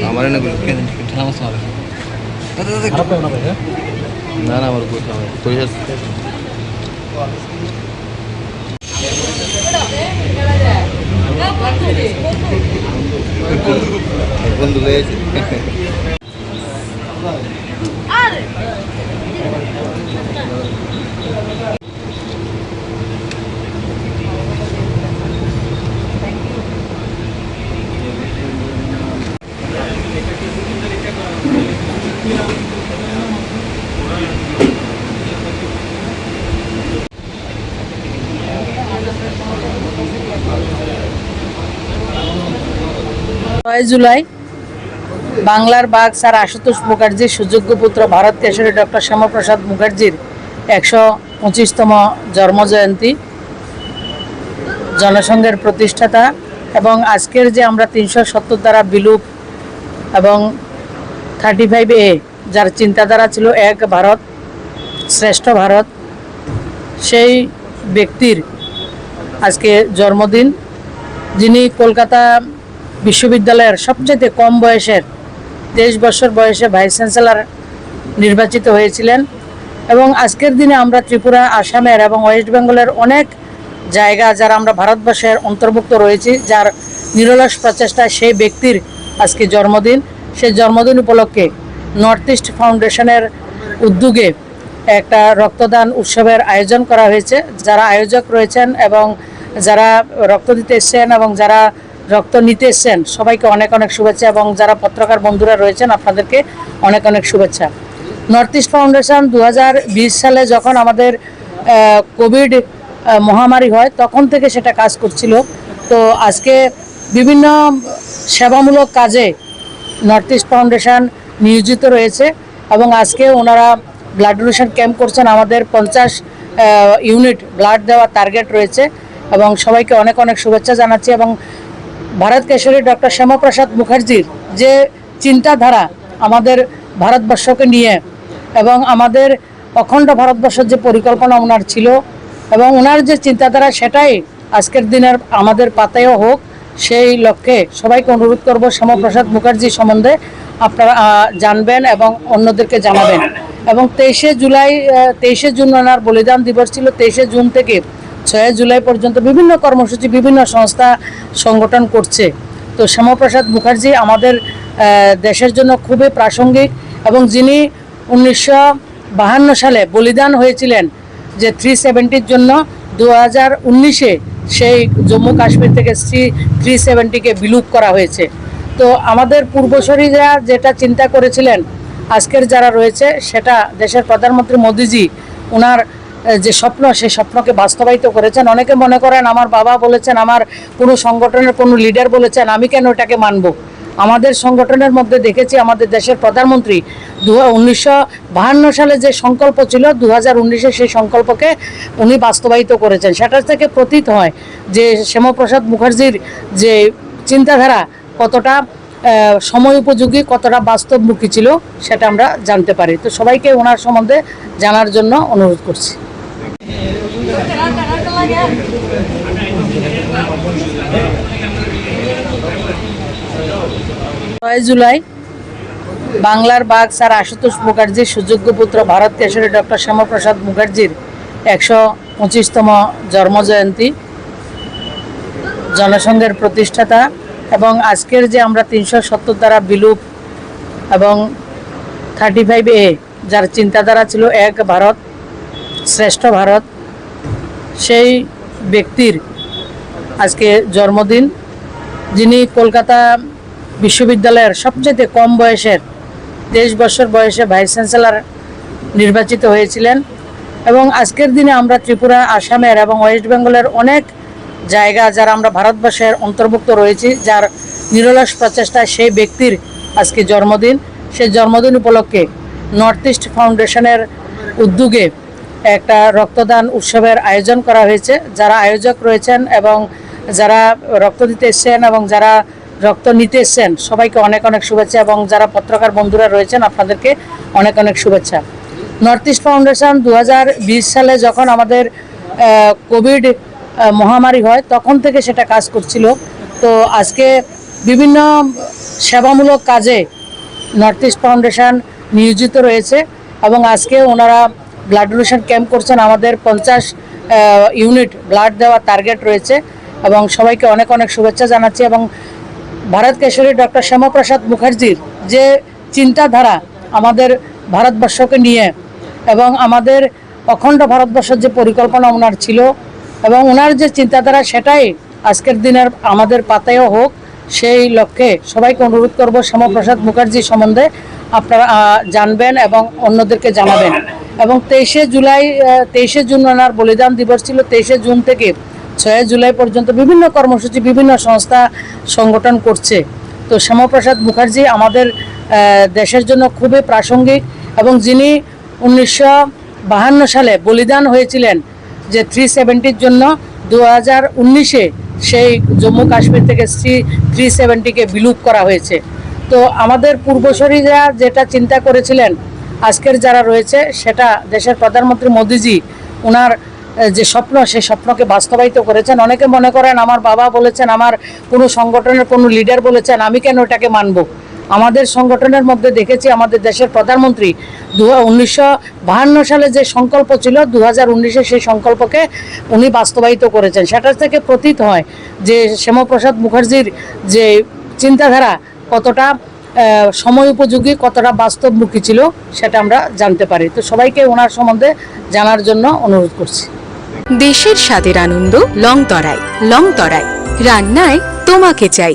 हमारे ना कुछ ना हमारे कुछ कोई बंधु ले জুলাই বাংলার বাঘ স্যার আশুতোষ মুখার্জির সুযোগ্য পুত্র ভারত কেশরী ডক্টর শ্যামাপ্রসাদ মুখার্জির 125তম জন্মজয়ন্তী, জনসংঘের প্রতিষ্ঠাতা এবং আজকের যে আমরা 370 দ্বারা বিলুপ এবং 35A যার চিন্তাধারা ছিল এক ভারত শ্রেষ্ঠ ভারত, সেই ব্যক্তির আজকে জন্মদিন, যিনি কলকাতা বিশ্ববিদ্যালয়ের সবচেয়ে কম বয়সের 23 বছর বয়সে ভাইস চ্যান্সেলর নির্বাচিত হয়েছিলেন। এবং আজকের দিনে আমরা ত্রিপুরা, আসামের এবং ওয়েস্ট বেঙ্গলের অনেক জায়গা যারা আমরা ভারতবর্ষের অন্তর্ভুক্ত রয়েছি, যার নিরলস প্রচেষ্টায় সেই ব্যক্তির আজকে জন্মদিন। সেই জন্মদিন উপলক্ষে নর্থ ইস্ট ফাউন্ডেশনের উদ্যোগে একটা রক্তদান উৎসবের আয়োজন করা হয়েছে। যারা আয়োজক রয়েছেন এবং যারা রক্ত দিতে এসছেন এবং যারা রক্ত নিতে এসছেন সবাইকে অনেক অনেক শুভেচ্ছা, এবং যারা পত্রকার বন্ধুরা রয়েছেন আপনাদেরকে অনেক অনেক শুভেচ্ছা। নর্থ ইস্ট ফাউন্ডেশন 2020 সালে যখন আমাদের কোভিড মহামারী হয় তখন থেকে সেটা কাজ করছিল। তো আজকে বিভিন্ন সেবামূলক কাজে নর্থ ইস্ট ফাউন্ডেশন নিয়োজিত রয়েছে এবং আজকে ওনারা ব্লাড ডোনেশন ক্যাম্প করছেন। আমাদের 50 ইউনিট ব্লাড দেওয়ার টার্গেট রয়েছে এবং সবাইকে অনেক অনেক শুভেচ্ছা জানাচ্ছি। এবং ভারত কেশরী ডক্টর শ্যামাপ্রসাদ মুখার্জির যে চিন্তাধারা আমাদের ভারতবর্ষকে নিয়ে এবং আমাদের অখণ্ড ভারতবর্ষের যে পরিকল্পনা ওনার ছিল এবং ওনার যে চিন্তাধারা সেটাই আজকের দিনের আমাদের পাতায়ও হোক, সেই লক্ষ্যে সবাইকে অনুরোধ করব শ্যামাপ্রসাদ মুখার্জি সম্বন্ধে আপনারা জানবেন এবং অন্যদেরকে জানাবেন। এবং 23শে জুন ওনার বলিদান দিবস ছিল। 23শে জুন থেকে 6 জুলাই পর্যন্ত বিভিন্ন কর্মসূচি বিভিন্ন সংস্থা সংগঠন করছে। তো শ্যামাপ্রসাদ মুখার্জি আমাদের দেশের জন্য খুবই প্রাসঙ্গিক এবং যিনি 1952 সালে বলিদান হয়েছিলেন যে 370-র জন্য, 2019-এ সেই জম্মু কাশ্মীর থেকে 370-কে বিলুপ করা হয়েছে। তো আমাদের পূর্বসূরীরা যেটা চিন্তা করেছিলেন আজকের যারা রয়েছে সেটা দেশের প্রধানমন্ত্রী মোদিজি ওনার যে স্বপ্ন সেই স্বপ্নকে বাস্তবায়িত করেছেন। অনেকে মনে করেন আমার বাবা বলেছেন, আমার কোনো সংগঠনের কোনো লিডার বলেছেন, আমি কেন এটাকে মানব। আমাদের সংগঠনের মধ্যে দেখেছি আমাদের দেশের প্রধানমন্ত্রী 1952 সালে যে সংকল্প ছিল 2019-এ সেই সংকল্পকে উনি বাস্তবায়িত করেছেন। সেটা থেকে প্রতীত হয় যে শ্যামাপ্রসাদ মুখার্জির যে চিন্তাধারা কতটা সময় উপযোগী, কতটা বাস্তবমুখী ছিল সেটা আমরা জানতে পারি। তো সবাইকে ওনার সম্বন্ধে জানার জন্য অনুরোধ করছি। 6 জুলাই বাংলার বাঘ স্যার আশুতোষ মুখার্জির সুযোগ্য পুত্র ভারত কেশরী ডক্টর শ্যামাপ্রসাদ মুখার্জির 125তম জন্মজয়ন্তী, জনসংঘের প্রতিষ্ঠাতা এবং আজকের যে আমরা 370 দ্বারা বিলুপ এবং 35A যার চিন্তাধারা ছিল এক ভারত শ্রেষ্ঠ ভারত, সেই ব্যক্তির আজকে জন্মদিন, যিনি কলকাতা বিশ্ববিদ্যালয়ের সবচেয়ে কম বয়সের 23 বছর বয়সে ভাইস চ্যান্সেলর নির্বাচিত হয়েছিলেন। এবং আজকের দিনে আমরা ত্রিপুরা, আসামের এবং ওয়েস্ট বেঙ্গলের অনেক জায়গা যারা আমরা ভারতবর্ষের অন্তর্ভুক্ত রয়েছি, যার নিরলস প্রচেষ্টায় সেই ব্যক্তির আজকে জন্মদিন। সেই জন্মদিন উপলক্ষে নর্থ ইস্ট ফাউন্ডেশনের উদ্যোগে একটা রক্তদান উৎসবের আয়োজন করা হয়েছে। যারা আয়োজক রয়েছেন এবং যারা রক্ত দিতে এসছেন এবং যারা রক্ত নিতে এসছেন সবাইকে অনেক অনেক শুভেচ্ছা, এবং যারা পত্রকার বন্ধুরা রয়েছেন আপনাদেরকে অনেক অনেক শুভেচ্ছা। নর্থ ইস্ট ফাউন্ডেশন 2020 সালে যখন আমাদের কোভিড মহামারী হয় তখন থেকে সেটা কাজ করছিল। তো আজকে বিভিন্ন সেবামূলক কাজে নর্থ ইস্ট ফাউন্ডেশন নিয়োজিত রয়েছে এবং আজকে ওনারা ব্লাড ডোনেশন ক্যাম্প করছেন। আমাদের 50 ইউনিট ব্লাড দেওয়ার টার্গেট রয়েছে এবং সবাইকে অনেক অনেক শুভেচ্ছা জানাচ্ছি। এবং ভারত কেশরী ডক্টর শ্যামাপ্রসাদ মুখার্জির যে চিন্তাধারা আমাদের ভারতবর্ষকে নিয়ে এবং আমাদের অখণ্ড ভারতবর্ষের যে পরিকল্পনা ওনার ছিল এবং ওনার যে চিন্তাধারা সেটাই আজকের দিনের আমাদের পাতায়ও হোক, সেই লক্ষ্যে সবাইকে অনুরোধ করব শ্যামাপ্রসাদ মুখার্জি সম্বন্ধে আপনারা জানবেন এবং অন্যদেরকে জানাবেন। এবং 23শে জুন ওনার বলিদান দিবস ছিল। 23শে জুন থেকে 6 জুলাই পর্যন্ত বিভিন্ন কর্মসূচি বিভিন্ন সংস্থা সংগঠন করছে। তো শ্যামাপ্রসাদ মুখার্জি আমাদের দেশের জন্য খুবই প্রাসঙ্গিক এবং যিনি 1952 সালে বলিদান হয়েছিলেন যে 370-র জন্য 2019-এ সেই জম্মু কাশ্মীর থেকে 370-কে বিলুপ করা হয়েছে। তো আমাদের পূর্বসূরীরা যেটা চিন্তা করেছিলেন আজকের যারা রয়েছে সেটা দেশের প্রধানমন্ত্রী মোদিজি ওনার যে স্বপ্ন সেই স্বপ্নকে বাস্তবায়িত করেছেন। অনেকে মনে করেন আমার বাবা বলেছেন, আমার কোনো সংগঠনের কোনো লিডার বলেছেন, আমি কেন এটাকে মানব। আমাদের সংগঠনের মধ্যে দেখেছি আমাদের দেশের প্রধানমন্ত্রী 1952 সালে যে সংকল্প ছিল 2019-এ সেই সংকল্পকে উনি বাস্তবায়িত করেছেন। সেটা থেকে প্রতীত হয় যে শ্যামাপ্রসাদ মুখার্জির যে চিন্তাধারা কতটা সময় উপযোগী, কতটা বাস্তবমুখী ছিল সেটা আমরা জানতে পারি। তো সবাইকে ওনার সম্বন্ধে জানার জন্য অনুরোধ করছি। দেশের স্বাদের আনন্দ লংতরাই। লংতরাই রান্নায় তোমাকে চাই।